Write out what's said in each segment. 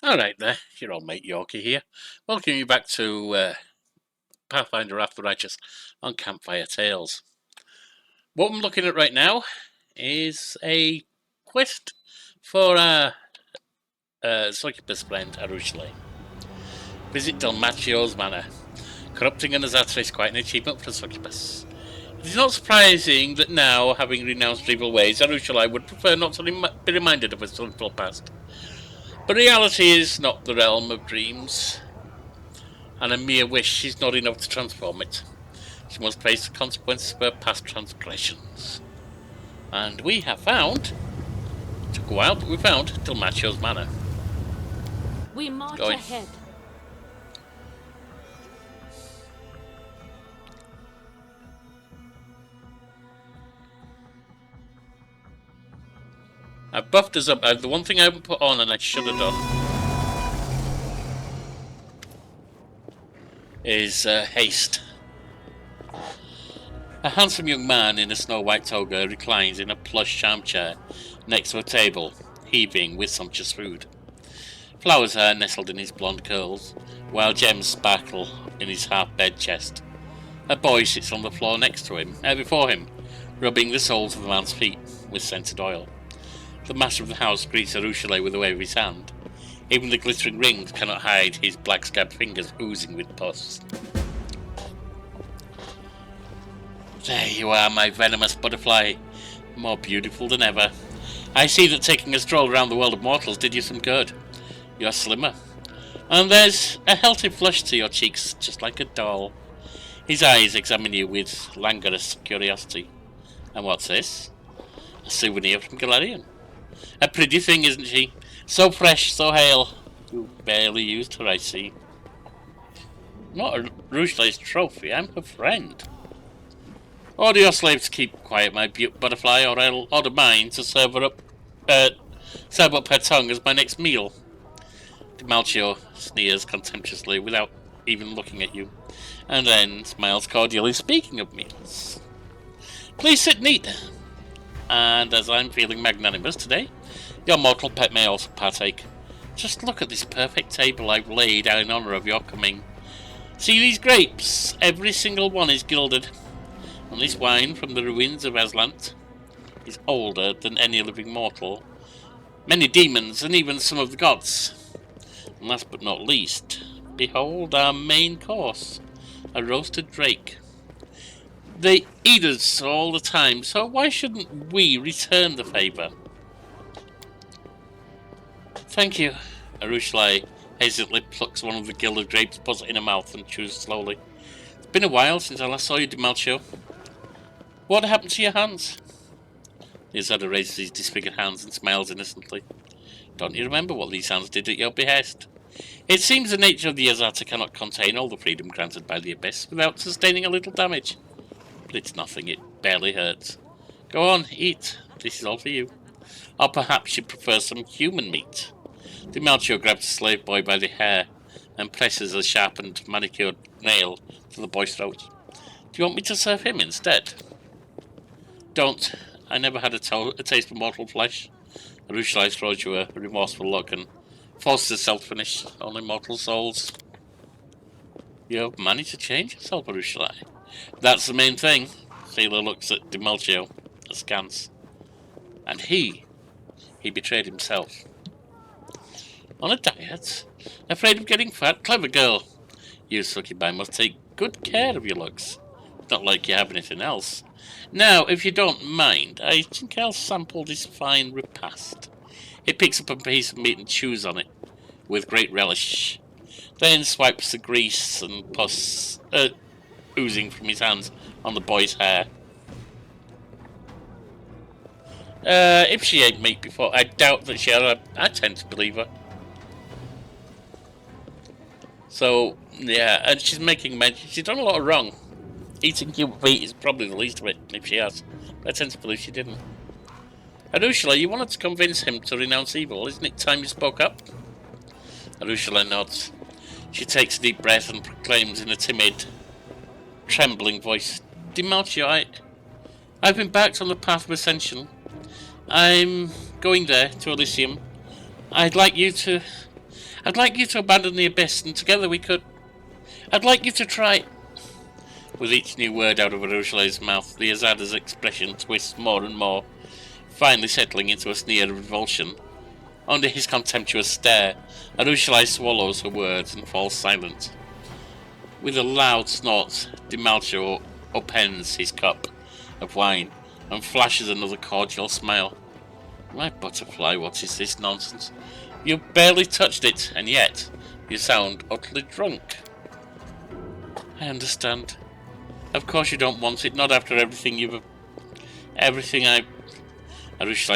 Alright there, your old mate Yorkie here. Welcome you back to Pathfinder After Righteous on Campfire Tales. What I'm looking at right now is a quest for succubus friend Arueshalae. Visit Dalmacio's manor. Corrupting an Azatra is quite an achievement for a succubus. It is not surprising that now, having renounced evil ways, Arueshalae would prefer not to be reminded of her sinful past. But reality is not the realm of dreams, and a mere wish is not enough to transform it. She must face the consequences of her past transgressions. And we have found, it took a while, but we found Dalmacio's manor. We march ahead. I've buffed us up. The one thing I haven't put on, and I should have done, is haste. A handsome young man in a snow-white toga reclines in a plush armchair next to a table, heaving with sumptuous food. Flowers are nestled in his blonde curls, while gems sparkle in his half-bed chest. A boy sits on the floor next to him, before him, rubbing the soles of the man's feet with scented oil. The master of the house greets Arueshalae with a wave of his hand. Even the glittering rings cannot hide his black-scabbed fingers oozing with pus. There you are, my venomous butterfly, more beautiful than ever. I see that taking a stroll around the world of mortals did you some good. You're slimmer, and there's a healthy flush to your cheeks, just like a doll. His eyes examine you with languorous curiosity. And what's this? A souvenir from Galarian. A pretty thing, isn't she? So fresh, so hale. You barely used her, I see. Not Arueshalae's trophy, I'm her friend. Order your slave to keep quiet, my butterfly, or I'll order mine to serve up her tongue as my next meal. Dalmacio sneers contemptuously without even looking at you, and then smiles cordially. Speaking of meals, please sit neat. And as I'm feeling magnanimous today, your mortal pet may also partake. Just look at this perfect table I've laid out in honour of your coming. See these grapes? Every single one is gilded. And this wine from the ruins of Aslant is older than any living mortal, many demons, and even some of the gods. And last but not least, behold our main course, a roasted drake. They eat us all the time, so why shouldn't we return the favour? Thank you. Arueshalae hesitantly plucks one of the gilded grapes, puts it in her mouth, and chews slowly. It's been a while since I last saw you, Dalmacio. What happened to your hands? The Azada raises his disfigured hands and smiles innocently. Don't you remember what these hands did at your behest? It seems the nature of the Azata cannot contain all the freedom granted by the Abyss without sustaining a little damage. But it's nothing, it barely hurts. Go on, eat. This is all for you. Or perhaps you prefer some human meat. Dalmacio grabs the slave boy by the hair and presses a sharpened, manicured nail to the boy's throat. Do you want me to serve him instead? Don't. I never had a taste of mortal flesh. Arueshalae throws you a remorseful look and forces herself to finish. Only mortal souls. You have managed to change yourself, Arueshalae. That's the main thing. Sailor looks at Dalmacio askance. And he betrayed himself. On a diet? Afraid of getting fat? Clever girl. You succubi must take good care of your looks. Not like you have anything else. Now, if you don't mind, I think I'll sample this fine repast. He picks up a piece of meat and chews on it with great relish, then swipes the grease and pus oozing from his hands on the boy's hair. If she ate meat before, I doubt that she had. I tend to believe her. So, yeah, and she's making mention. She's done a lot of wrong. Eating human meat is probably the least of it, if she has. I tend to believe she didn't. Arueshalae, you wanted to convince him to renounce evil. Isn't it time you spoke up? Arueshalae nods. She takes a deep breath and proclaims in a timid, trembling voice, Dalmacio, I've been back on the path of ascension. I'm going there, to Elysium. I'd like you to I'd like you to abandon the abyss, and together we could... I'd like you to try... With each new word out of Arueshalae's mouth, the Azada's expression twists more and more, finally settling into a sneer of revulsion. Under his contemptuous stare, Arueshalae swallows her words and falls silent. With a loud snort, Dimalcho upends his cup of wine and flashes another cordial smile. My butterfly, what is this nonsense? You've barely touched it, and yet you sound utterly drunk. I understand. Of course you don't want it, not after everything Arueshalae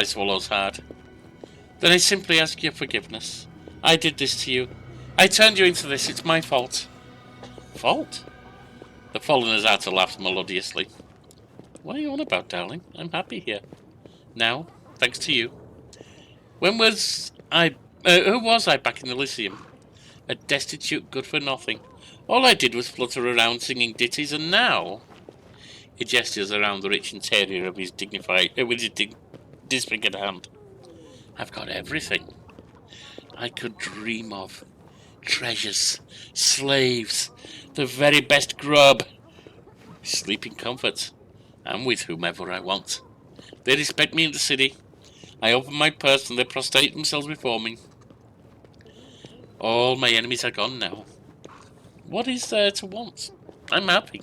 swallows hard. Then I simply ask your forgiveness. I did this to you. I turned you into this, it's my fault. Fault? The fallen Azata laughs melodiously. What are you on about, darling? I'm happy here. Now, thanks to you. Who was I back in Elysium? A destitute good-for-nothing. All I did was flutter around singing ditties, and now... He gestures around the rich interior of his disfigured hand. I've got everything I could dream of. Treasures, slaves, the very best grub. Sleep in comfort, and with whomever I want. They respect me in the city. I open my purse and they prostrate themselves before me. All my enemies are gone now. What is there to want? I'm happy.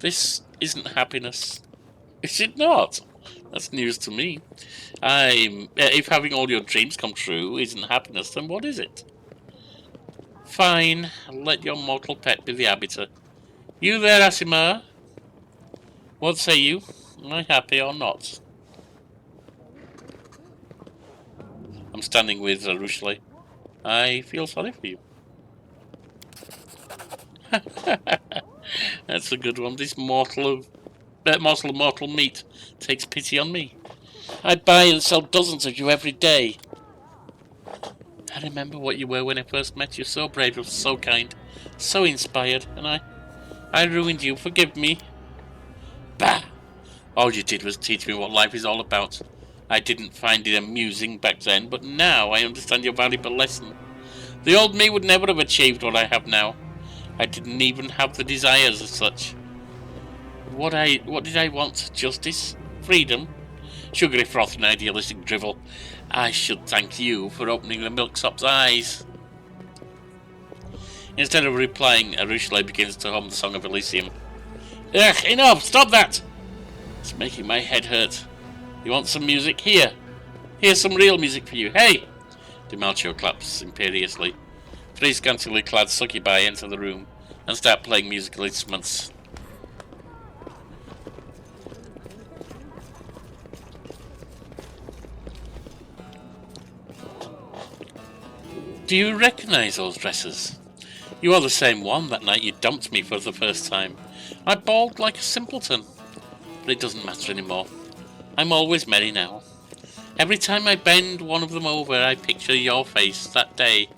This isn't happiness. Is it not? That's news to me. If having all your dreams come true isn't happiness, then what is it? Fine, let your mortal pet be the arbiter. You there, Asimar? What say you? Am I happy or not? I'm standing with Arueshalae. I feel sorry for you. That's a good one. This morsel of mortal meat takes pity on me. I buy and sell dozens of you every day. I remember what you were when I first met you. So brave, so kind, so inspired, and I ruined you. Forgive me. Bah! All you did was teach me what life is all about. I didn't find it amusing back then, but now I understand your valuable lesson. The old me would never have achieved what I have now. I didn't even have the desires as such. What did I want? Justice? Freedom? Sugary froth and idealistic drivel. I should thank you for opening the milksop's eyes. Instead of replying, Arueshalae begins to hum the Song of Elysium. Ugh, enough! Stop that! It's making my head hurt. You want some music? Here! Here's some real music for you. Hey! Dimalcho claps imperiously. Three scantily clad succubi enter the room and start playing musical instruments. Do you recognize those dresses? You are the same one that night you dumped me for the first time. I bawled like a simpleton, but it doesn't matter anymore. I'm always merry now. Every time I bend one of them over, I picture your face that day.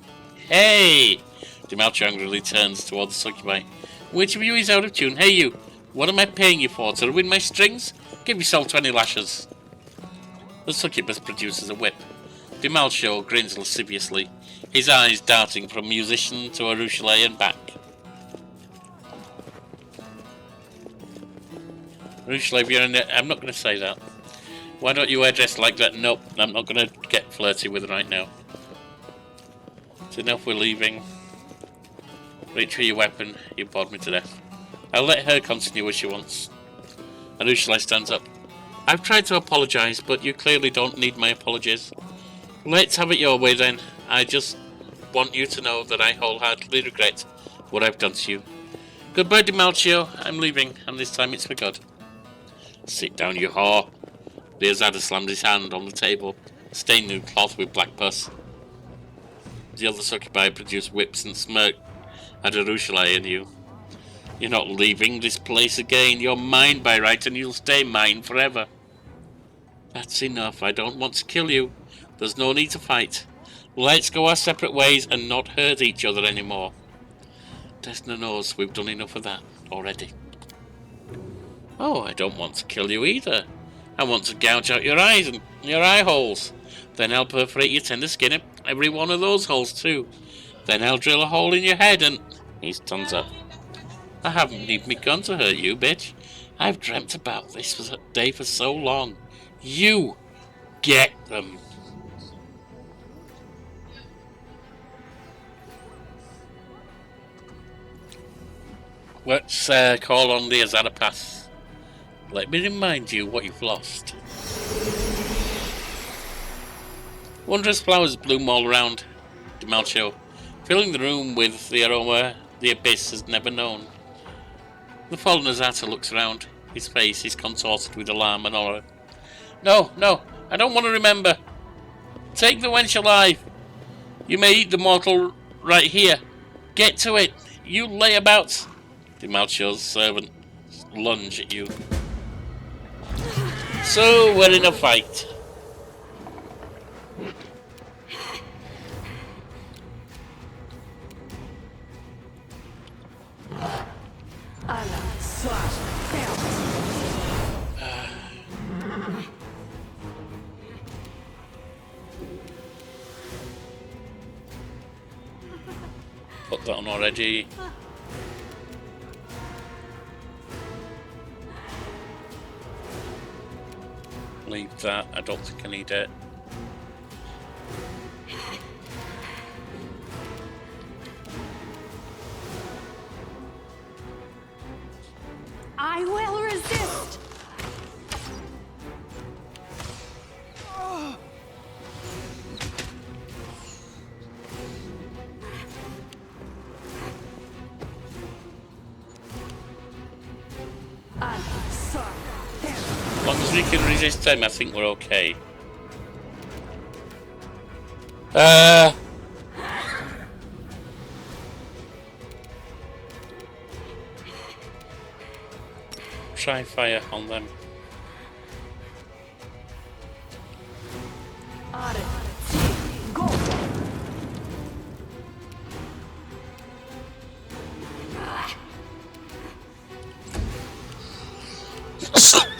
Hey! Dimalcho angrily turns towards the succubi. Which of you is out of tune? Hey you! What am I paying you for? To ruin my strings? Give yourself 20 lashes. The succubus produces a whip. Dimalcho grins lasciviously, his eyes darting from musician to Arueshalae and back. Arueshalae, if you're in it, I'm not going to say that. Why don't you wear dress like that? Nope, I'm not going to get flirty with her right now. It's enough, we're leaving. Reach for your weapon, you bored me to death. I'll let her continue as she wants. Arueshalae stands up. I've tried to apologise, but you clearly don't need my apologies. Let's have it your way then. I just want you to know that I wholeheartedly regret what I've done to you. Goodbye, Dimalcho. I'm leaving, and this time it's for good. Sit down, you whore. The Azada slammed his hand on the table, stained new cloth with black pus. The other succubi produced whips and smirked at Arueshalae and you. You're not leaving this place again. You're mine by right, and you'll stay mine forever. That's enough. I don't want to kill you. There's no need to fight. Let's go our separate ways and not hurt each other anymore. Desna knows we've done enough of that already. Oh, I don't want to kill you either. I want to gouge out your eyes and your eye holes, then I'll perforate your tender skin every one of those holes too. Then I'll drill a hole in your head and... He's tons up. I haven't even begun to hurt you, bitch. I've dreamt about this day for so long. You get them. Let's call on the Azadapath. Let me remind you what you've lost. Wondrous flowers bloom all around Demalcho, filling the room with the aroma the abyss has never known. The fallen Azata looks around. His face is contorted with alarm and horror. No, no, I don't want to remember. Take the wench alive. You may eat the mortal right here. Get to it. You layabouts. Demalcho's servant lunge at you. So we're in a fight. Put that on already. Leave that. I don't think I need it. I will resist. As long as we can resist them, I think we're okay. Try fire on them.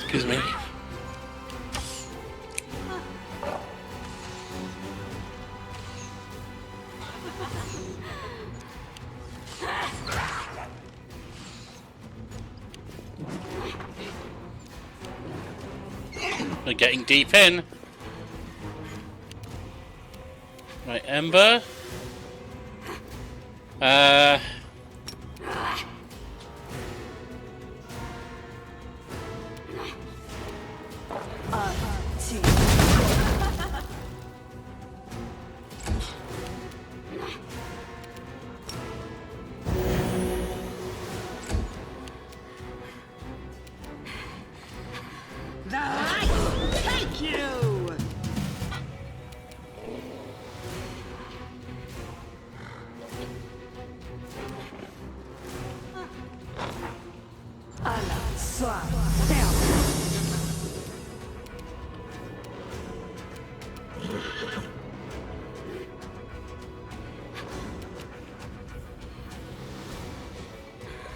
Excuse me. We're getting deep in. Right, Ember.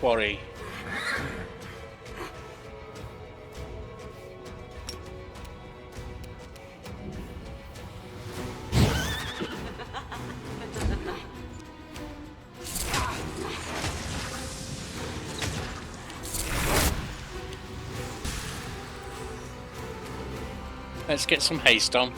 Quarry. Let's get some haste on.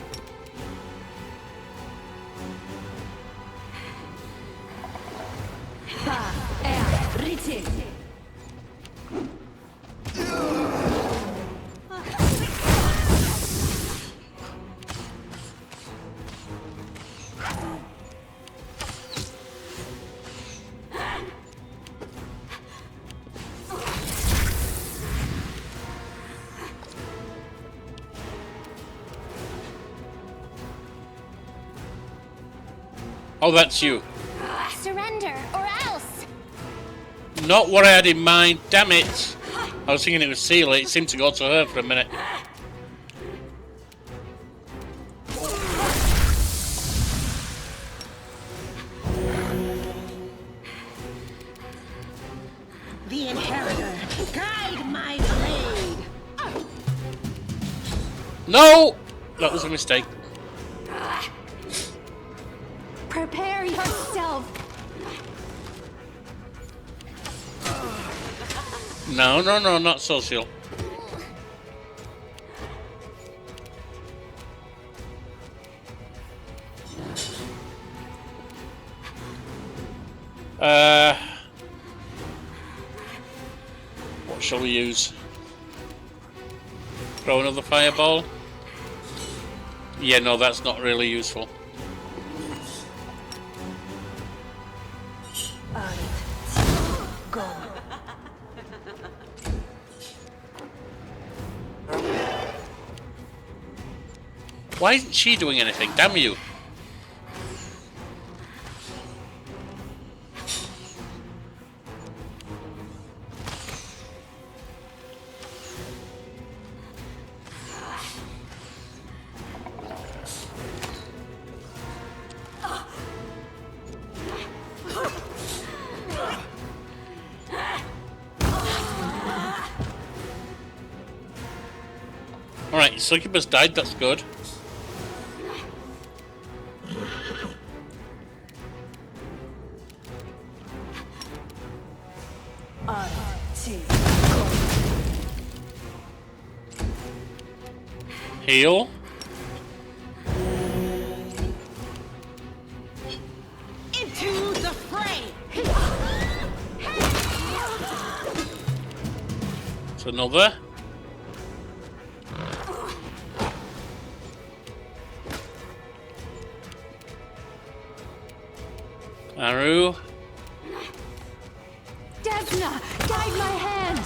Oh, that's you. Surrender or else. Not what I had in mind, damn it. I was thinking it was Sealer, it seemed to go to her for a minute. The Inheritor, guide my blade. No! That was a mistake. Prepare yourself. No, no, no, not social. What shall we use? Throw another fireball? Yeah, no, that's not really useful. Go. Why isn't she doing anything? Damn you! Alright, succubus died, that's good. Heal. Into the fray. It's another. Aru. Desna, guide my hand.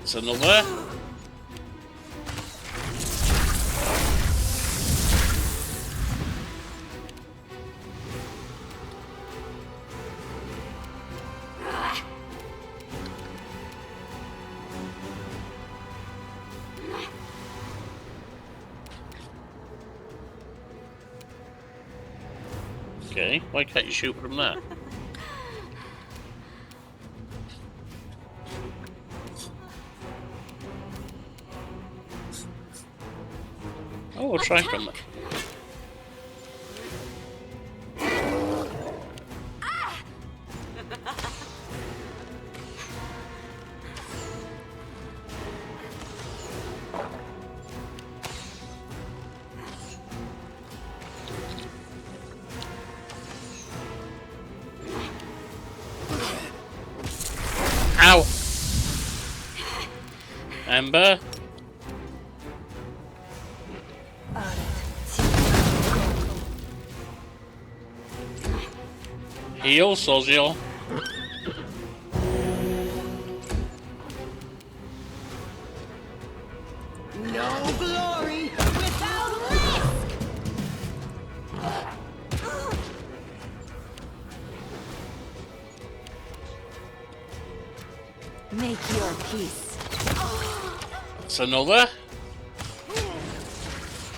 It's another. Okay, why can't you shoot from there? Oh, we'll try from there. Ow! Ember. Heal, social. No glory without risk. Make your peace. It's another.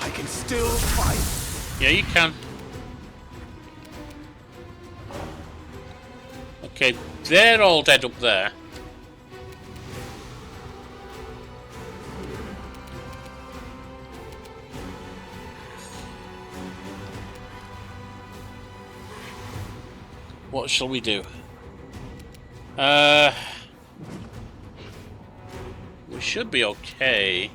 I can still fight. Yeah, you can. Okay, they're all dead up there. What shall we do? We should be okay.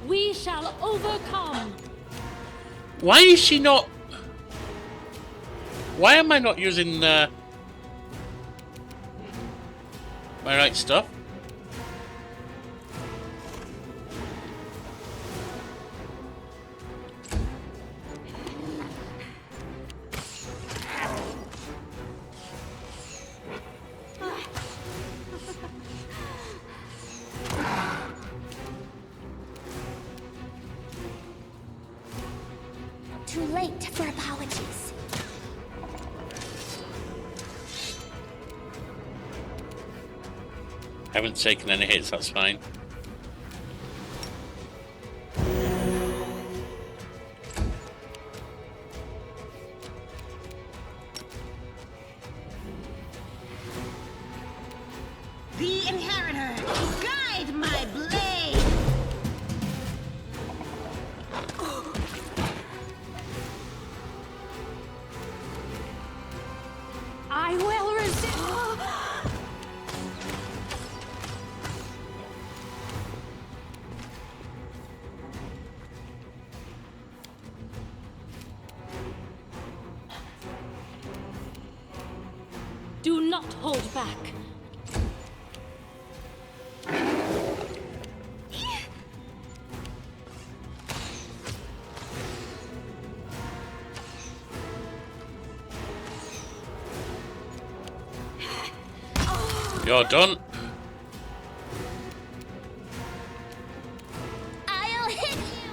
We shall overcome. Why is she not? Why am I not using my right stuff? Too late for apologies. Haven't taken any hits, that's fine. The inheritor not hold back. You're done. I'll hit you.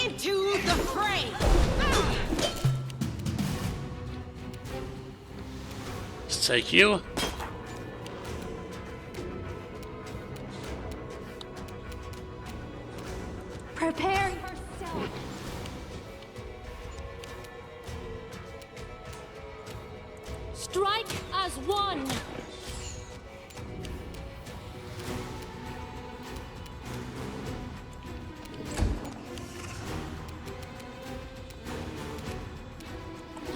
Into the fray! Let's take you. Prepare yourself. Strike as one.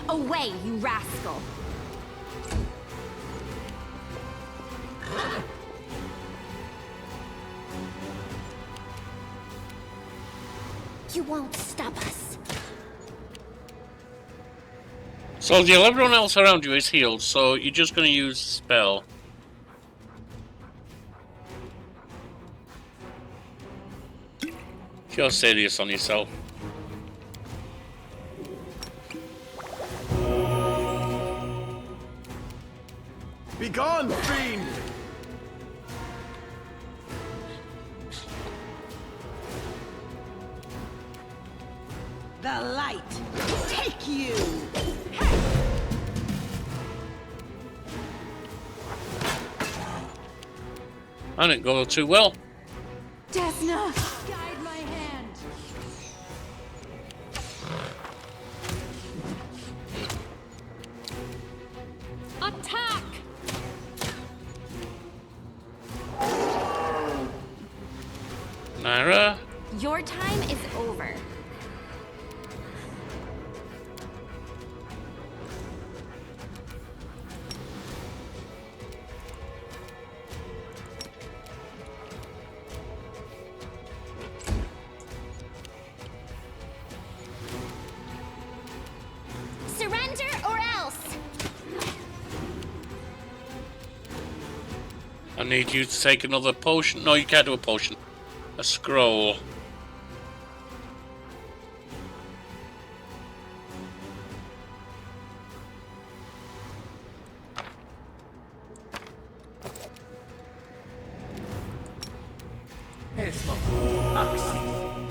Away, you rascal. You won't stop us. Soldier, everyone else around you is healed, so you're just going to use the spell. If you're serious on yourself. Begone, fiend! The light! Take you! I didn't go too well. Desna, guide my hand. Attack! Naira. Your time is over. Surrender or else. I need you to take another potion. No, you can't do a potion. A scroll.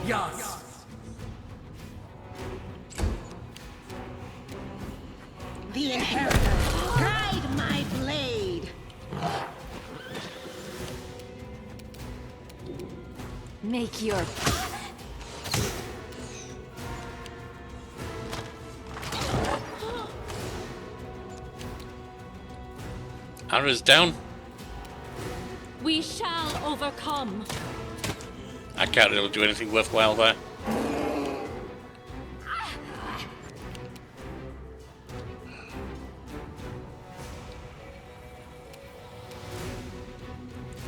Yes. The inheritor! Guide my blade! Make your Ara's down. We shall overcome. I can't really do anything worthwhile there.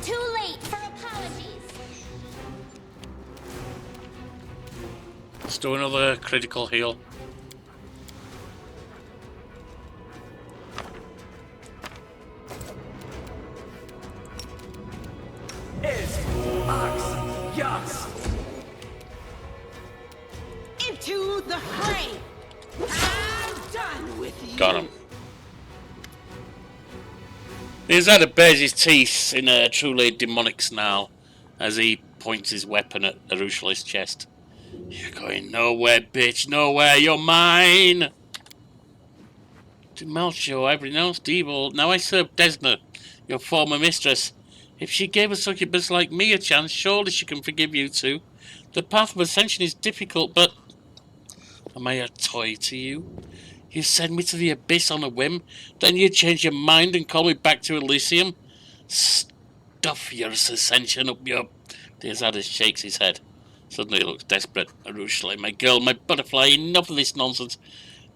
Too late for apologies. Let's do another critical heal. Yes. Into the fray! I'm done with you! Got him. He's had to bare his teeth in a truly demonic snarl as he points his weapon at Arueshalae's chest. You're going nowhere, bitch, nowhere, you're mine! To Malcho, I've renounced evil. Now I serve Desna, your former mistress. If she gave a succubus like me a chance, surely she can forgive you too. The path of ascension is difficult, but am I a toy to you? You send me to the abyss on a whim, then you change your mind and call me back to Elysium? Stuff your ascension up your... Deazadis shakes his head. Suddenly he looks desperate. Arueshalae, my girl, my butterfly, enough of this nonsense.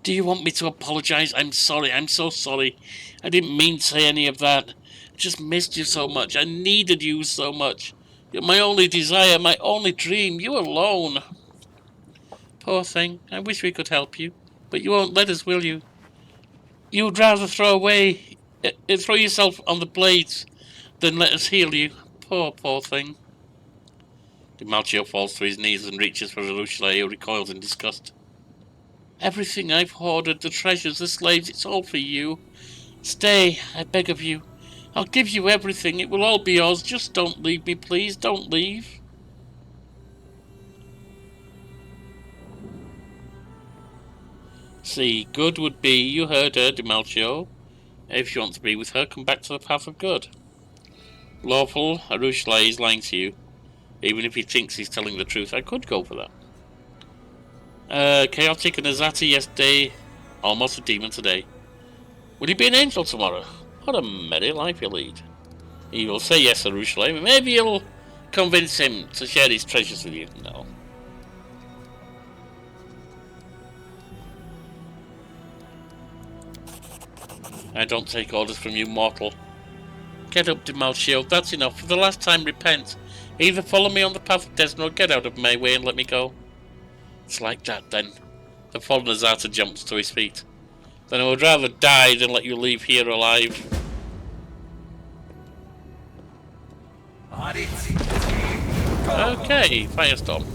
Do you want me to apologise? I'm sorry, I'm so sorry. I didn't mean to say any of that. just missed you so much. I needed you so much. You're my only desire, my only dream. You alone. Poor thing. I wish we could help you. But you won't let us, will you? You would rather throw yourself on the blades than let us heal you. Poor thing. Dimalchio falls to his knees and reaches for Arueshalae, who recoils in disgust. Everything I've hoarded, the treasures, the slaves, it's all for you. Stay, I beg of you. I'll give you everything. It will all be yours. Just don't leave me, please. Don't leave. See, good would be, you heard her, Dimalchio. If you want to be with her, come back to the path of good. Lawful, Arueshalae is lying to you. Even if he thinks he's telling the truth, I could go for that. Chaotic and Azati yesterday, almost a demon today. Will he be an angel tomorrow? What a merry life he'll lead. He will say yes, Arueshalae, but maybe you'll convince him to share his treasures with you. No. I don't take orders from you, mortal. Get up, Dimalchio, that's enough. For the last time, repent. Either follow me on the path of destiny or get out of my way and let me go. It's like that, then. The fallen Azata jumps to his feet. Then I would rather die than let you leave here alive. Okay, Firestorm.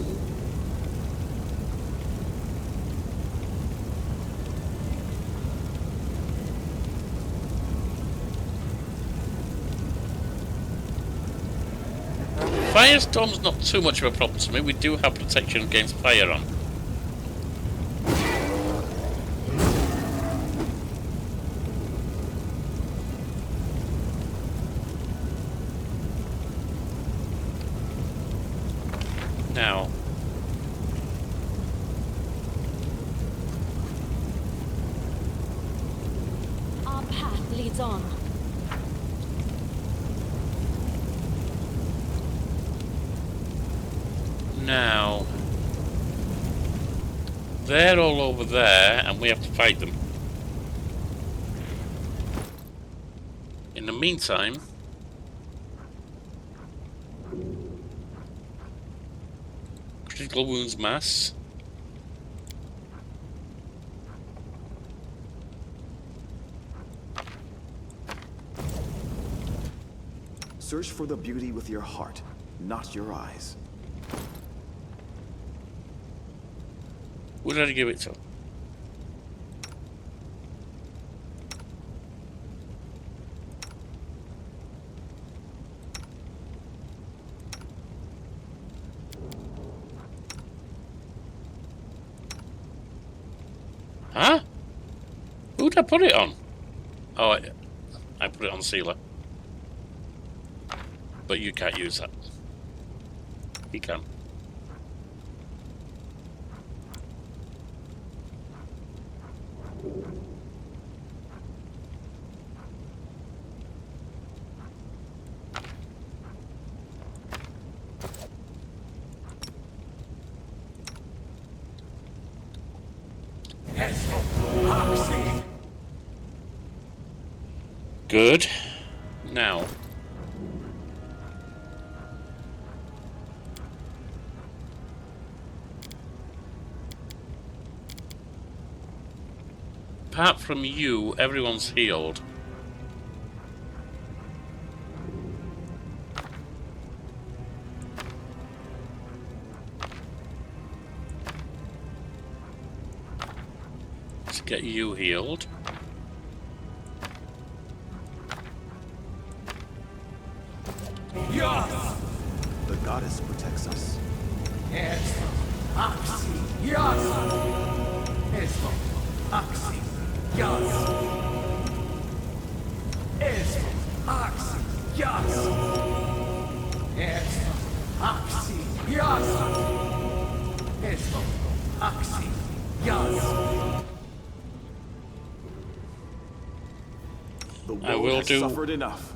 Firestorm's not too much of a problem to me. We do have protection against fire on. Now, Our path leads on. now, they're all over there, and we have to fight them. In the meantime, critical wounds mass. Search for the beauty with your heart, not your eyes. Who did I give it to? Huh? Who'd I put it on? Oh, I put it on Sealer. But you can't use that. He can. Good. Now. Apart from you, everyone's healed. Let's get you healed. The goddess protects us. The I world will has do. suffered enough.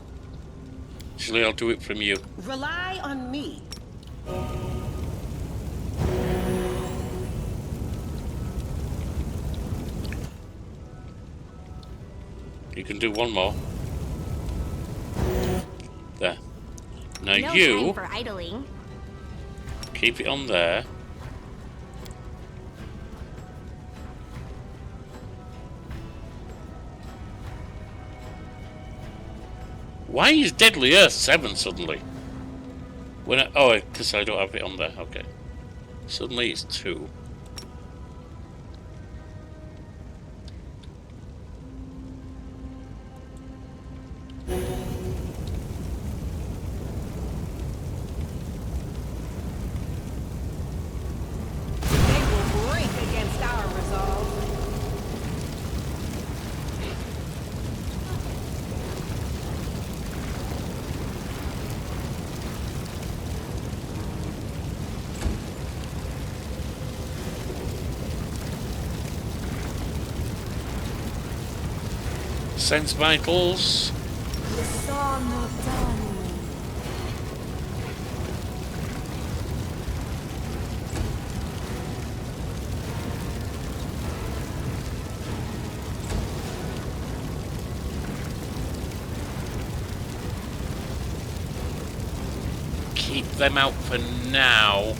Actually, I'll do it from you. Rely on me. You can do one more. Now No you time for idling. keep it on there. Why is Deadly Earth 7 suddenly? Because I don't have it on there. Okay. Suddenly it's 2. They will break against our resolve. Sense vitals. Keep them out for now.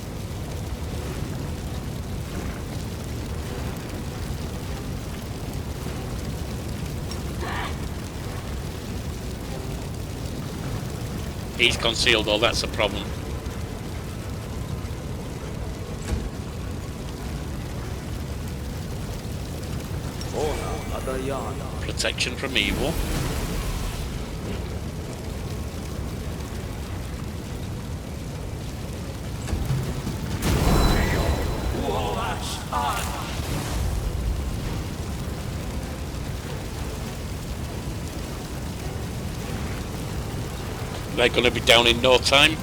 He's concealed, though, that's a problem. Protection from evil. They're going to be down in no time.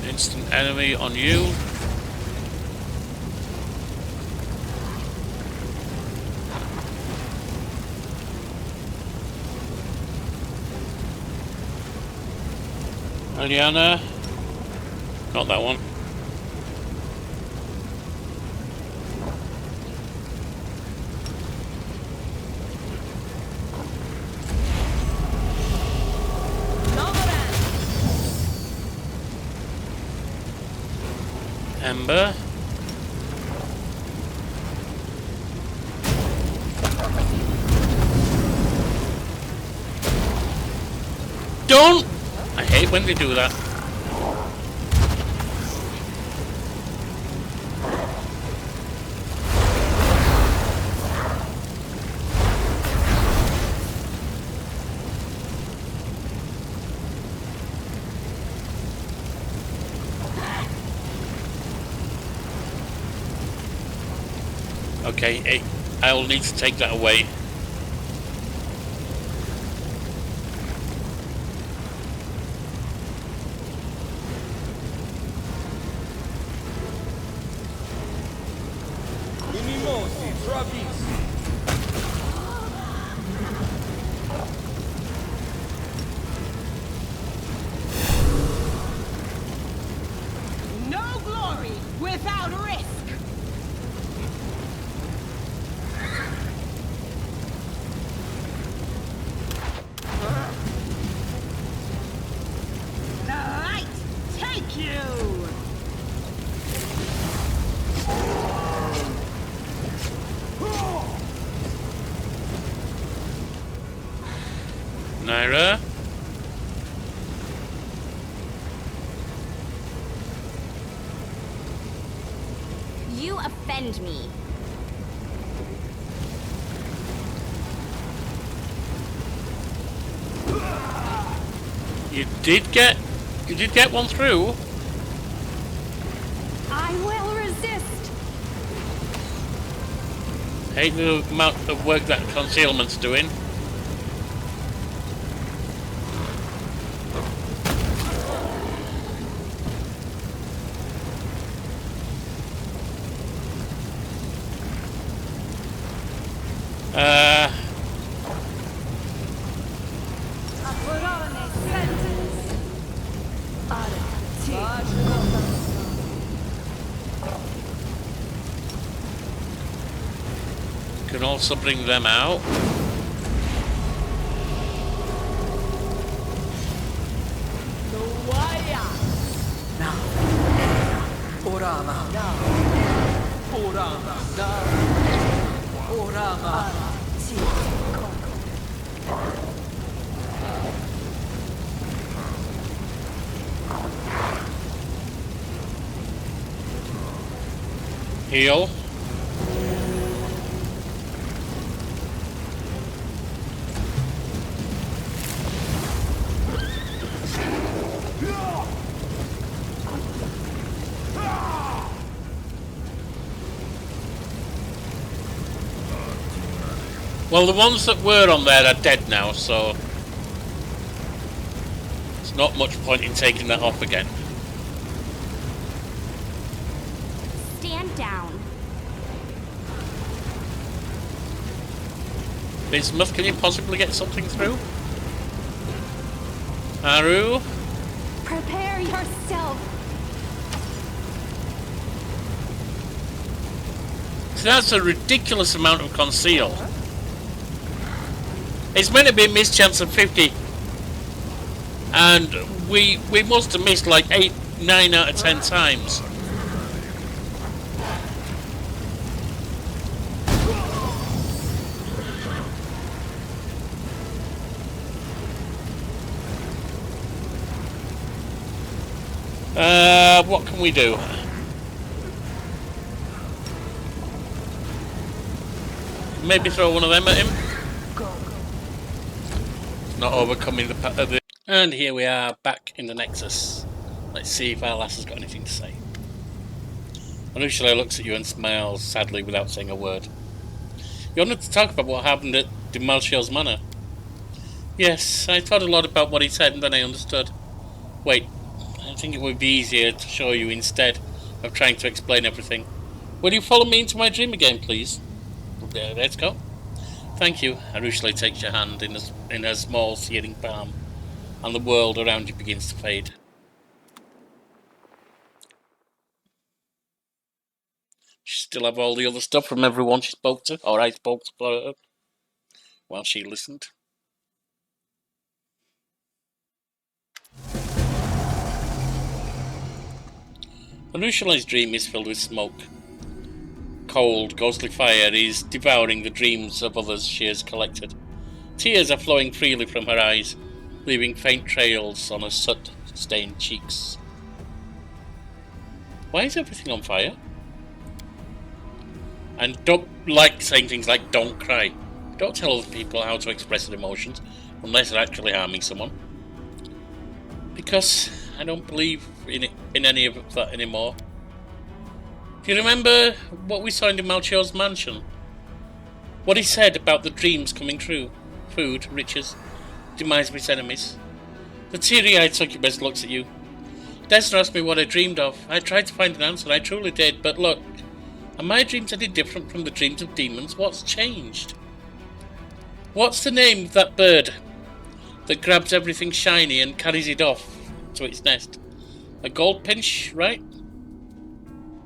Instant enemy on you. Aliana. Not that one. Ember. Don't! I hate when they do that. Okay, I'll need to take that away. No glory without risk. The light take you. Naira. You offend me. You did get one through. I will resist. Hate the amount of work that concealment's doing. Can also bring them out. Heal. Well, the ones that were on there are dead now, so it's not much point in taking that off again. Stand down. Bismuth, can you possibly get something through? Aru? Prepare yourself. So that's a ridiculous amount of conceal. It's meant to be a mischance of 50. And we must have missed like 9 out of 10 times. What can we do? Maybe throw one of them at him. Not overcoming the... And here we are, back in the Nexus. Let's see if our lass has got anything to say. Arueshalae looks at you and smiles sadly without saying a word. You wanted to talk about what happened at Malchio's manor. Yes, I thought a lot about what he said and then I understood. Wait, I think it would be easier to show you instead of trying to explain everything. Will you follow me into my dream again, please? Let's go. Thank you. Arueshalae takes your hand in her small, searing palm, and the world around you begins to fade. She still have all the other stuff from everyone she spoke to, or I spoke to her, while she listened. Arueshalae's dream is filled with smoke. Cold, ghostly fire is devouring the dreams of others she has collected. Tears are flowing freely from her eyes, leaving faint trails on her soot-stained cheeks. Why is everything on fire? And don't like saying things like "don't cry." Don't tell other people how to express their emotions unless they're actually harming someone. Because I don't believe in any of that anymore. Do you remember what we saw in Malchio's mansion? What he said about the dreams coming true? Food, riches, demise of his enemies. The teary-eyed succubus looks at you. Desna asked me what I dreamed of. I tried to find an answer, I truly did, but look, are my dreams any different from the dreams of demons? What's changed? What's the name of that bird that grabs everything shiny and carries it off to its nest? A goldfinch, right?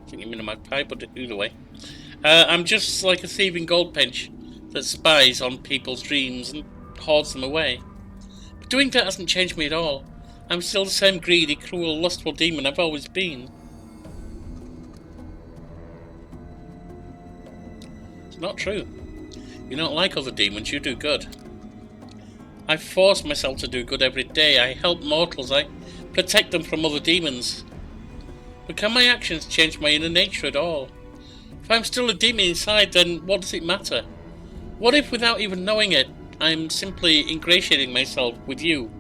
I think you mean a magpie, but either way. I'm just like a thieving goldfinch that spies on people's dreams and hoards them away. But doing that hasn't changed me at all. I'm still the same greedy, cruel, lustful demon I've always been. It's not true. You don't like other demons, you do good. I force myself to do good every day. I help mortals, I protect them from other demons. But can my actions change my inner nature at all? If I'm still a demon inside, then what does it matter? What if, without even knowing it, I'm simply ingratiating myself with you,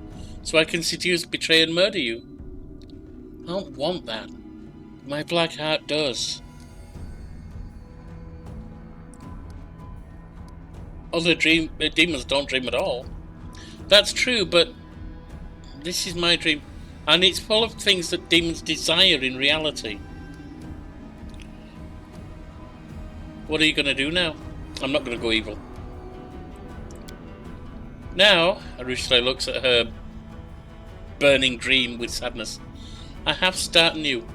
so I can seduce, betray, and murder you. I don't want that. My black heart does. Other demons don't dream at all. That's true, but this is my dream, and it's full of things that demons desire in reality. What are you going to do now? I'm not going to go evil. Now, Arueshalae looks at her burning dream with sadness. I have to start anew.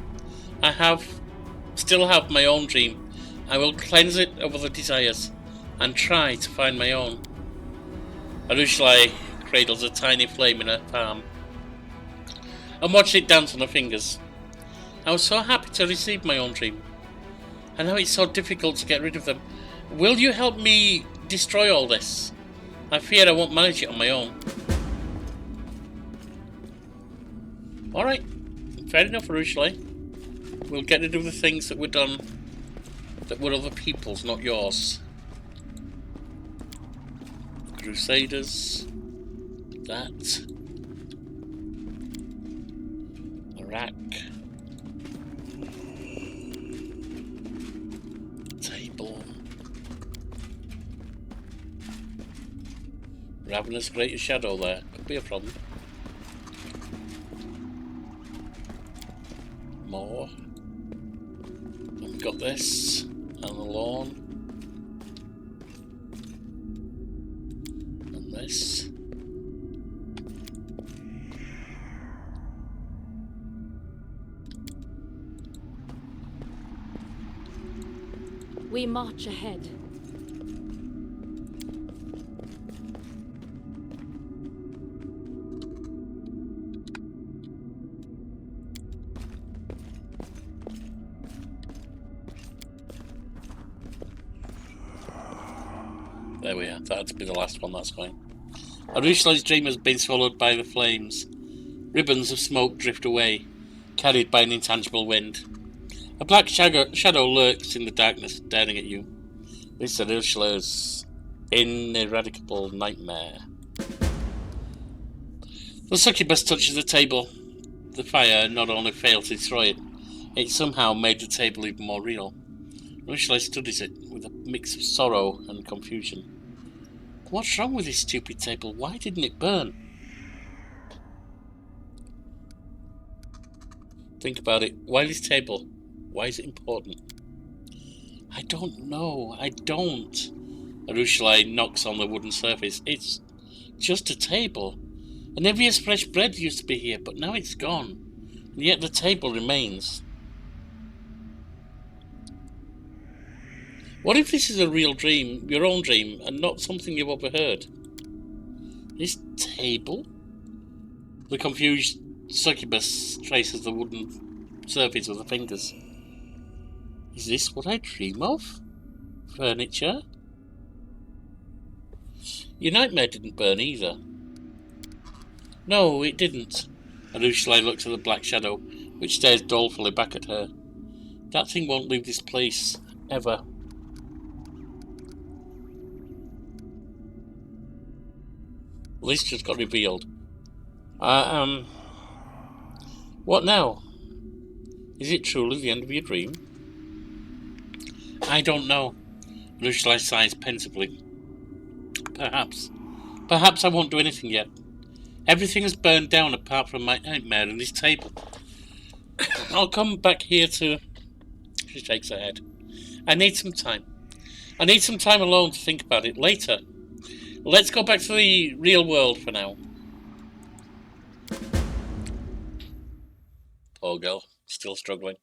Still have my own dream. I will cleanse it of other desires and try to find my own. Arueshalae cradles a tiny flame in her palm and watches it dance on her fingers. I was so happy to receive my own dream. I know it's so difficult to get rid of them. Will you help me destroy all this? I fear I won't manage it on my own. Alright, fair enough, Arueshalae. We'll get rid of the things that were done that were other people's, not yours. Crusaders. That. Iraq. Table. Ravenous Greater Shadow there. Could be a problem. More. And we've got this. And the lawn. And this. We march ahead. There we are. That to be the last one, that's fine. Arueshalae's dream has been swallowed by the flames. Ribbons of smoke drift away, carried by an intangible wind. A black shadow lurks in the darkness, staring at you. This is Arueshalae's ineradicable nightmare. The succubus touches the table. The fire not only failed to destroy it, it somehow made the table even more real. Arueshalae studies it with a mix of sorrow and confusion. What's wrong with this stupid table? Why didn't it burn? Think about it. Why this table? Why is it important? I don't know. I don't. Arueshalae knocks on the wooden surface. It's just a table. And envious fresh bread used to be here, but now it's gone. And yet the table remains. What if this is a real dream, your own dream, and not something you've overheard? This table? The confused succubus traces the wooden surface with her fingers. Is this what I dream of? Furniture? Your nightmare didn't burn either. No, it didn't. Arueshalae looks at the black shadow, which stares dolefully back at her. That thing won't leave this place, ever. Well, this just got revealed. What now? Is it truly the end of your dream? I don't know. Arueshalae sighs pensively. Perhaps. Perhaps I won't do anything yet. Everything has burned down apart from my nightmare and this table. I'll come back here to... She shakes her head. I need some time. I need some time alone to think about it later. Let's go back to the real world for now. Poor girl. Still struggling.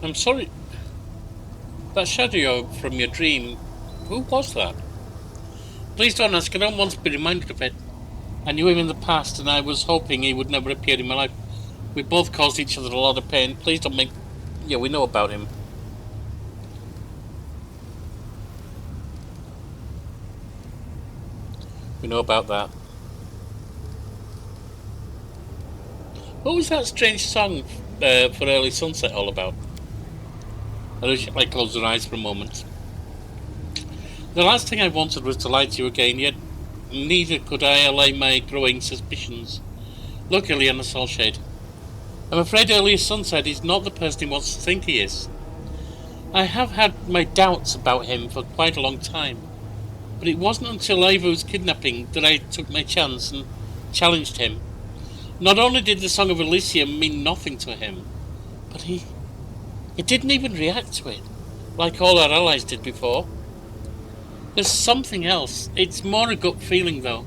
I'm sorry. That shadow from your dream, who was that? Please don't ask, I don't want to be reminded of it. I knew him in the past and I was hoping he would never appear in my life. We both caused each other a lot of pain. Please don't make... Yeah, we know about him. We know about that. What was that strange song for Early Sunset all about? Arueshalae closed her eyes for a moment. The last thing I wanted was to lie to you again, yet neither could I allay my growing suspicions. Look, Ileana Soulshade. I'm afraid Early Sunset is not the person he wants to think he is. I have had my doubts about him for quite a long time, but it wasn't until Ivo's kidnapping that I took my chance and challenged him. Not only did the Song of Elysium mean nothing to him, but he didn't even react to it, like all our allies did before. There's something else. It's more a gut feeling, though.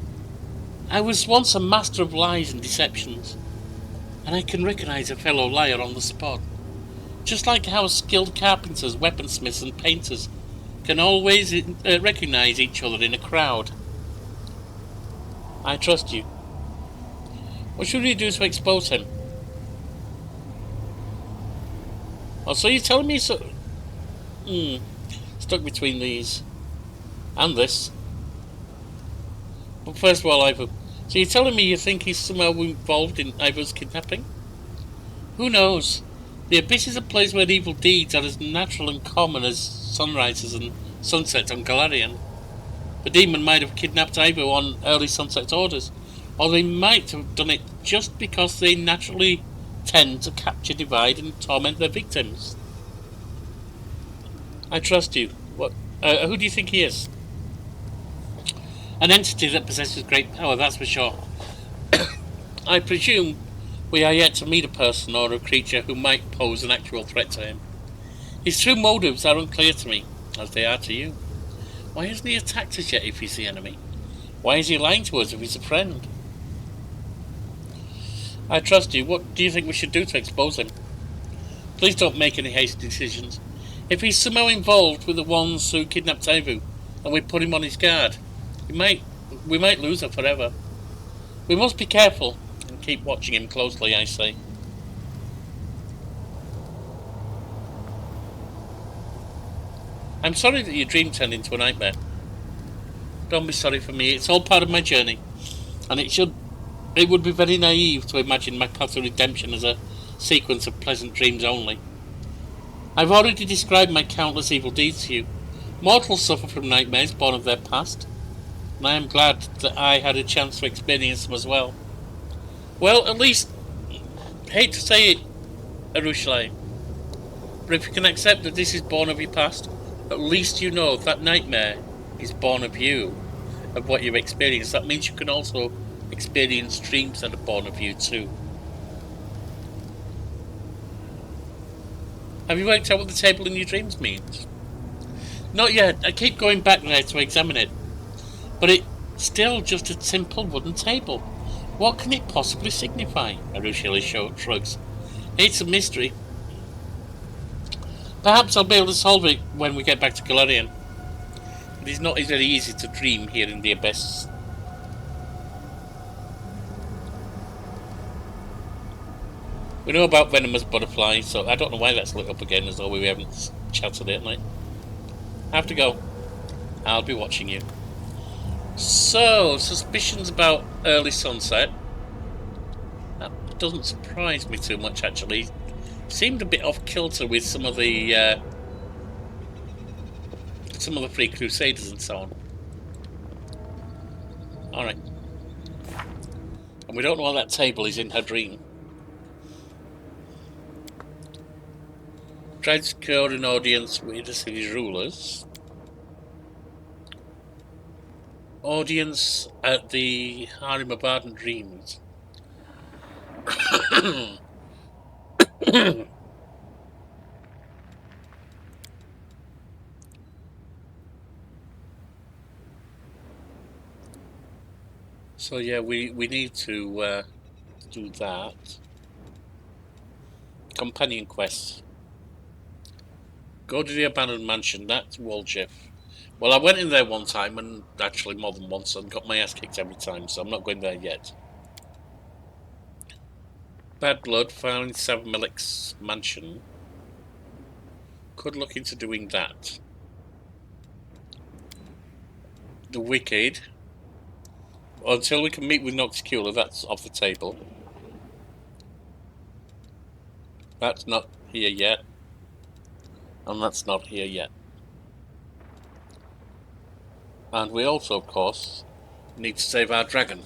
I was once a master of lies and deceptions, and I can recognize a fellow liar on the spot. Just like how skilled carpenters, weaponsmiths, and painters can always recognize each other in a crowd. I trust you. What should we do to expose him? Oh, so you're telling me so... Stuck between these. And this. But first of all, Ivo. So you're telling me you think he's somehow involved in Ivo's kidnapping? Who knows? The Abyss is a place where evil deeds are as natural and common as sunrises and sunsets on Galarian. The demon might have kidnapped Ivo on Early Sunset's orders, or they might have done it just because they naturally tend to capture, divide, and torment their victims. I trust you. What? Who do you think he is? An entity that possesses great power, that's for sure. I presume we are yet to meet a person or a creature who might pose an actual threat to him. His true motives are unclear to me, as they are to you. Why hasn't he attacked us yet if he's the enemy? Why is he lying to us if he's a friend? I trust you. What do you think we should do to expose him? Please don't make any hasty decisions. If he's somehow involved with the ones who kidnapped Ivo, and we put him on his guard, we might lose her forever. We must be careful and keep watching him closely, I say. I'm sorry that your dream turned into a nightmare. Don't be sorry for me. It's all part of my journey, and it would be very naive to imagine my path to redemption as a sequence of pleasant dreams only. I've already described my countless evil deeds to you. Mortals suffer from nightmares born of their past, and I am glad that I had a chance to experience them as well. Well, at least, hate to say it, Arueshalae, but if you can accept that this is born of your past, at least you know that nightmare is born of you, of what you've experienced. That means you can also experience dreams that are born of you too. Have you worked out what the table in your dreams means? Not yet. I keep going back there to examine it, but it's still just a simple wooden table. What can it possibly signify? Arueshalae shrugs. It's a mystery. Perhaps I'll be able to solve it when we get back to Galarian. It is not very easy to dream here in the Abyss. We know about venomous butterflies, so I don't know why that's lit up again as though we haven't chatted it, like. I have to go. I'll be watching you. So, suspicions about Early Sunset. That doesn't surprise me too much, actually. Seemed a bit off kilter with some of the Free Crusaders and so on. Alright. And we don't know why that table is in her dream. Tried to secure an audience with the city's rulers. Audience at the Harem of Ardent Dreams. So yeah, we need to do that. Companion quest. Go to the abandoned mansion. That's Waljeff. Well, I went in there one time, and actually more than once, and got my ass kicked every time, so I'm not going there yet. Bad Blood, found in Savamilik's mansion. Could look into doing that. The Wicked. Until we can meet with Noxcula, that's off the table. That's not here yet. And that's not here yet. And we also, of course, need to save our dragon.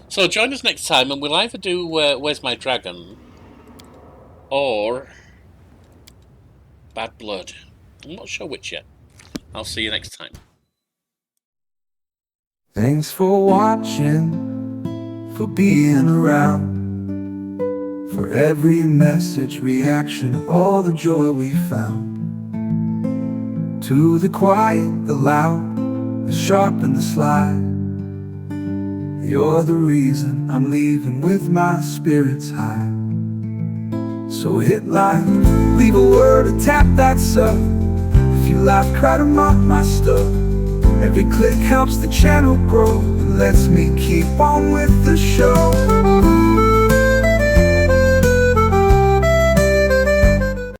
So join us next time and we'll either do Where's My Dragon or Bad Blood. I'm not sure which yet. I'll see you next time. Thanks for watching, for being around, for every message, reaction, all the joy we found. To the quiet, the loud, the sharp and the sly, you're the reason I'm leaving with my spirits high. So hit like, leave a word or tap that sub. If you laugh, cry to mock my stuff. Every click helps the channel grow and lets me keep on with the show.